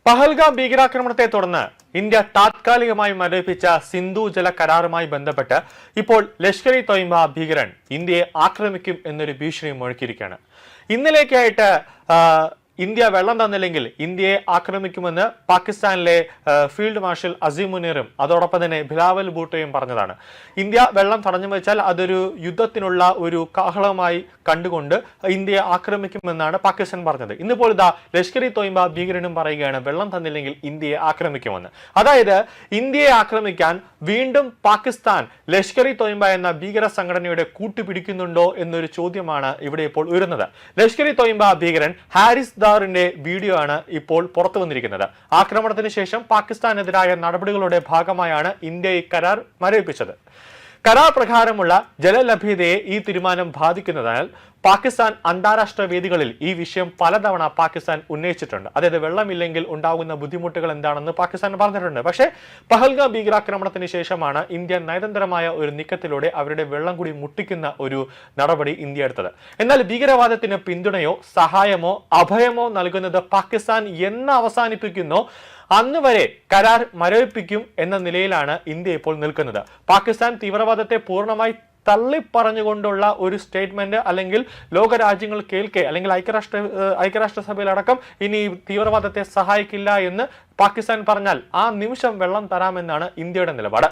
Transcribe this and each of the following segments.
പഹൽഗാം ഭീകരാക്രമണത്തെ തുടർന്ന് ഇന്ത്യ താത്കാലികമായി മരവിപ്പിച്ച സിന്ധു ജല കരാറുമായി ബന്ധപ്പെട്ട് ഇപ്പോൾ ലഷ്കർ ഇ തൊയ്ബ ഭീകരൻ ഇന്ത്യയെ ആക്രമിക്കും എന്നൊരു ഭീഷണി മുഴക്കിയിരിക്കുകയാണ്. ഇന്നലേക്കായിട്ട് ഇന്ത്യ വെള്ളം തന്നില്ലെങ്കിൽ ഇന്ത്യയെ ആക്രമിക്കുമെന്ന് പാകിസ്ഥാനിലെ ഫീൽഡ് മാർഷൽ അസീം മുനീറും അതോടൊപ്പം തന്നെ ബിലാവൽ ഭൂട്ടോയും പറഞ്ഞതാണ്. ഇന്ത്യ വെള്ളം തടഞ്ഞു വെച്ചാൽ അതൊരു യുദ്ധത്തിനുള്ള ഒരു കാഹളമായി കണ്ടുകൊണ്ട് ഇന്ത്യയെ ആക്രമിക്കുമെന്നാണ് പാകിസ്ഥാൻ പറഞ്ഞത്. ഇന്നിപ്പോൾ ഇതാ ലഷ്കർ ഇ തൊയ്ബ ഭീകരനും പറയുകയാണ് വെള്ളം തന്നില്ലെങ്കിൽ ഇന്ത്യയെ ആക്രമിക്കുമെന്ന്. അതായത് ഇന്ത്യയെ ആക്രമിക്കാൻ വീണ്ടും പാകിസ്ഥാൻ ലഷ്കർ ഇ തൊയ്ബ എന്ന ഭീകര സംഘടനയുടെ കൂട്ടുപിടിക്കുന്നുണ്ടോ എന്നൊരു ചോദ്യമാണ് ഇവിടെ ഇപ്പോൾ ഉയരുന്നത്. ലഷ്കർ ഇ തൊയ്ബ ഭീകരൻ ഹാരിസ് ിന്റെ വീഡിയോ ആണ് ഇപ്പോൾ പുറത്തു വന്നിരിക്കുന്നത്. ആക്രമണത്തിന് ശേഷം പാകിസ്ഥാനെതിരായ നടപടികളുടെ ഭാഗമായാണ് ഇന്ത്യ ഈ കരാർ മരവിപ്പിച്ചത്. കരാർ പ്രകാരമുള്ള ജലലഭ്യതയെ ഈ തീരുമാനം ബാധിക്കുന്നതിനാൽ പാകിസ്ഥാൻ അന്താരാഷ്ട്ര വേദികളിൽ ഈ വിഷയം പലതവണ പാകിസ്ഥാൻ ഉന്നയിച്ചിട്ടുണ്ട്. അതായത് വെള്ളമില്ലെങ്കിൽ ഉണ്ടാകുന്ന ബുദ്ധിമുട്ടുകൾ എന്താണെന്ന് പാകിസ്ഥാൻ പറഞ്ഞിട്ടുണ്ട്. പക്ഷേ പഹൽഗാം ഭീകരാക്രമണത്തിന് ശേഷമാണ് ഇന്ത്യ നയതന്ത്രമായ ഒരു നീക്കത്തിലൂടെ അവരുടെ വെള്ളം കൂടി മുട്ടിക്കുന്ന ഒരു നടപടി ഇന്ത്യ എടുത്തത്. എന്നാൽ ഭീകരവാദത്തിന് പിന്തുണയോ സഹായമോ അഭയമോ നൽകുന്നത് പാകിസ്ഥാൻ എന്ന് അവസാനിപ്പിക്കുന്നോ അന്ന് വരെ കരാർ മരവിപ്പിക്കും എന്ന നിലയിലാണ് ഇന്ത്യ ഇപ്പോൾ നിൽക്കുന്നത്. പാകിസ്ഥാൻ തീവ്രവാദത്തെ പൂർണ്ണമായി തള്ളിപ്പറഞ്ഞുകൊണ്ടുള്ള ഒരു സ്റ്റേറ്റ്മെന്റ് അല്ലെങ്കിൽ ലോകരാജ്യങ്ങൾ കേൾക്കെ അല്ലെങ്കിൽ ഐക്യരാഷ്ട്രസഭയിലടക്കം ഇനി തീവ്രവാദത്തെ സഹായിക്കില്ല എന്ന് പാകിസ്ഥാൻ പറഞ്ഞാൽ ആ നിമിഷം വെള്ളം തരാമെന്നാണ് ഇന്ത്യയുടെ നിലപാട്.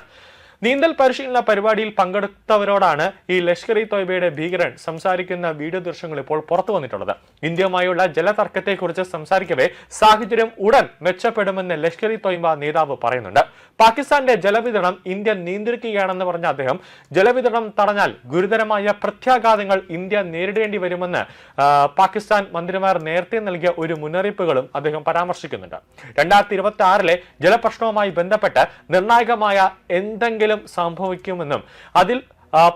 നീന്തൽ പരിശീലന പരിപാടിയിൽ പങ്കെടുത്തവരോടാണ് ഈ ലഷ്കർ ഇ തൊയ്ബയുടെ ഭീകരൻ സംസാരിക്കുന്ന വീഡിയോ ദൃശ്യങ്ങൾ ഇപ്പോൾ പുറത്തു വന്നിട്ടുള്ളത്. ഇന്ത്യയുമായുള്ള ജലതർക്കത്തെക്കുറിച്ച് സംസാരിക്കവേ സാഹചര്യം ഉടൻ മെച്ചപ്പെടുമെന്ന് ലഷ്കർ ഇ തൊയ്ബ നേതാവ് പറയുന്നുണ്ട്. പാകിസ്ഥാന്റെ ജലവിതരണം ഇന്ത്യ നിയന്ത്രിക്കുകയാണെന്ന് പറഞ്ഞ അദ്ദേഹം ജലവിതരണം തടഞ്ഞാൽ ഗുരുതരമായ പ്രത്യാഘാതങ്ങൾ ഇന്ത്യ നേരിടേണ്ടി വരുമെന്ന് പാകിസ്ഥാൻ മന്ത്രിമാർ നേരത്തെ നൽകിയ ഒരു മുന്നറിയിപ്പുകളും അദ്ദേഹം പരാമർശിക്കുന്നുണ്ട്. 2026 ജലപ്രശ്നവുമായി ബന്ധപ്പെട്ട് നിർണായകമായ എന്തെങ്കിലും സംഭവിക്കുമെന്നും അതിൽ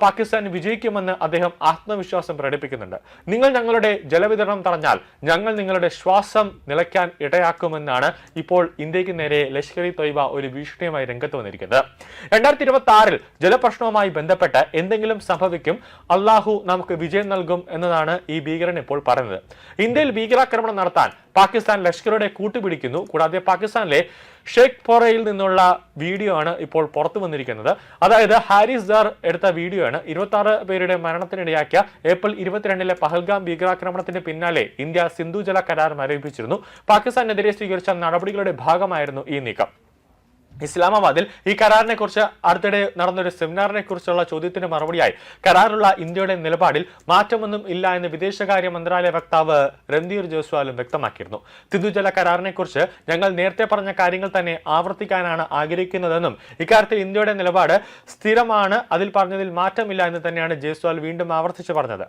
പാകിസ്ഥാൻ വിജയിക്കുമെന്ന് അദ്ദേഹം ആത്മവിശ്വാസം പ്രകടിപ്പിക്കുന്നുണ്ട്. നിങ്ങൾ ഞങ്ങളുടെ ജലവിതരണം തടഞ്ഞാൽ ഞങ്ങൾ നിങ്ങളുടെ ശ്വാസം നിലയ്ക്കാൻ ഇടയാക്കുമെന്നാണ് ഇപ്പോൾ ഇന്ത്യക്ക് നേരെ ലഷ്കർ ഇ തൊയ്ബ ഒരു ഭീഷണിയുമായി രംഗത്ത് വന്നിരിക്കുന്നത്. 2026 ജലപ്രശ്നവുമായി ബന്ധപ്പെട്ട് എന്തെങ്കിലും സംഭവിക്കും, അള്ളാഹു നമുക്ക് വിജയം നൽകും എന്നതാണ് ഈ ഭീകരൻ ഇപ്പോൾ പറയുന്നത്. ഇന്ത്യയിൽ ഭീകരാക്രമണം നടത്താൻ പാകിസ്ഥാൻ ലഷ്കറുടെ കൂട്ടുപിടിക്കുന്നു. കൂടാതെ പാകിസ്ഥാനിലെ ഷേഖ് പോറയിൽ നിന്നുള്ള വീഡിയോ ആണ് ഇപ്പോൾ പുറത്തു വന്നിരിക്കുന്നത്. അതായത് ഹാരിസ് ദാർ എടുത്ത വീഡിയോ ആണ്. 26 പേരുടെ മരണത്തിനിടയാക്കിയ ഏപ്രിൽ 22 പഹൽഗാം ഭീകരാക്രമണത്തിന് പിന്നാലെ ഇന്ത്യ സിന്ധു ജല കരാർ മരവിപ്പിച്ചിരുന്നു. പാകിസ്ഥാനെതിരെ സ്വീകരിച്ച നടപടികളുടെ ഭാഗമായിരുന്നു ഈ നീക്കം. ഇസ്ലാമാബാദിൽ ഈ കരാറിനെ കുറിച്ച് അടുത്തിടെ നടന്നൊരു സെമിനാറിനെ കുറിച്ചുള്ള ചോദ്യത്തിന് മറുപടിയായി കരാറുള്ള ഇന്ത്യയുടെ നിലപാടിൽ മാറ്റമൊന്നും ഇല്ല എന്ന് വിദേശകാര്യ മന്ത്രാലയ വക്താവ് രൺധീർ ജയ്സ്വാലും വ്യക്തമാക്കിയിരുന്നു. സിന്ധുജല കരാറിനെ കുറിച്ച് ഞങ്ങൾ നേരത്തെ പറഞ്ഞ കാര്യങ്ങൾ തന്നെ ആവർത്തിക്കാനാണ് ആഗ്രഹിക്കുന്നതെന്നും ഇക്കാര്യത്തിൽ ഇന്ത്യയുടെ നിലപാട് സ്ഥിരമാണ്, അതിൽ പറഞ്ഞതിൽ മാറ്റമില്ല എന്ന് തന്നെയാണ് ജയ്സ്വാൽ വീണ്ടും ആവർത്തിച്ച് പറഞ്ഞത്.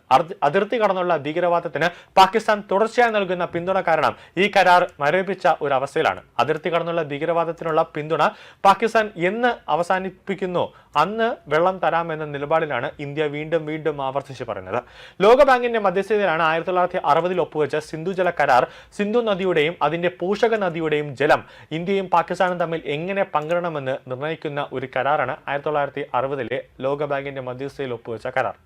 അതിർത്തി കടന്നുള്ള ഭീകരവാദത്തിന് പാകിസ്ഥാൻ തുടർച്ചയായി നൽകുന്ന പിന്തുണ കാരണം ഈ കരാർ മരവിപ്പിച്ച ഒരു അവസ്ഥയിലാണ്. അതിർത്തി കടന്നുള്ള ഭീകരവാദത്തിനുള്ള പിന്തുണ പാകിസ്ഥാൻ എന്ന് അവസാനിപ്പിക്കുന്നു അന്ന് വെള്ളം തരാമെന്ന നിലപാടിലാണ് ഇന്ത്യ വീണ്ടും ആവർത്തിച്ച് പറയുന്നത്. ലോകബാങ്കിന്റെ മധ്യസ്ഥതയിലാണ് 1960 ഒപ്പുവെച്ച സിന്ധു ജല കരാർ സിന്ധു നദിയുടെയും അതിന്റെ പോഷക നദിയുടെയും ജലം ഇന്ത്യയും പാകിസ്ഥാനും തമ്മിൽ എങ്ങനെ പങ്കിടണമെന്ന് നിർണ്ണയിക്കുന്ന ഒരു കരാറാണ് 1960 ലോകബാങ്കിന്റെ മധ്യസ്ഥതയിൽ ഒപ്പുവെച്ച കരാർ.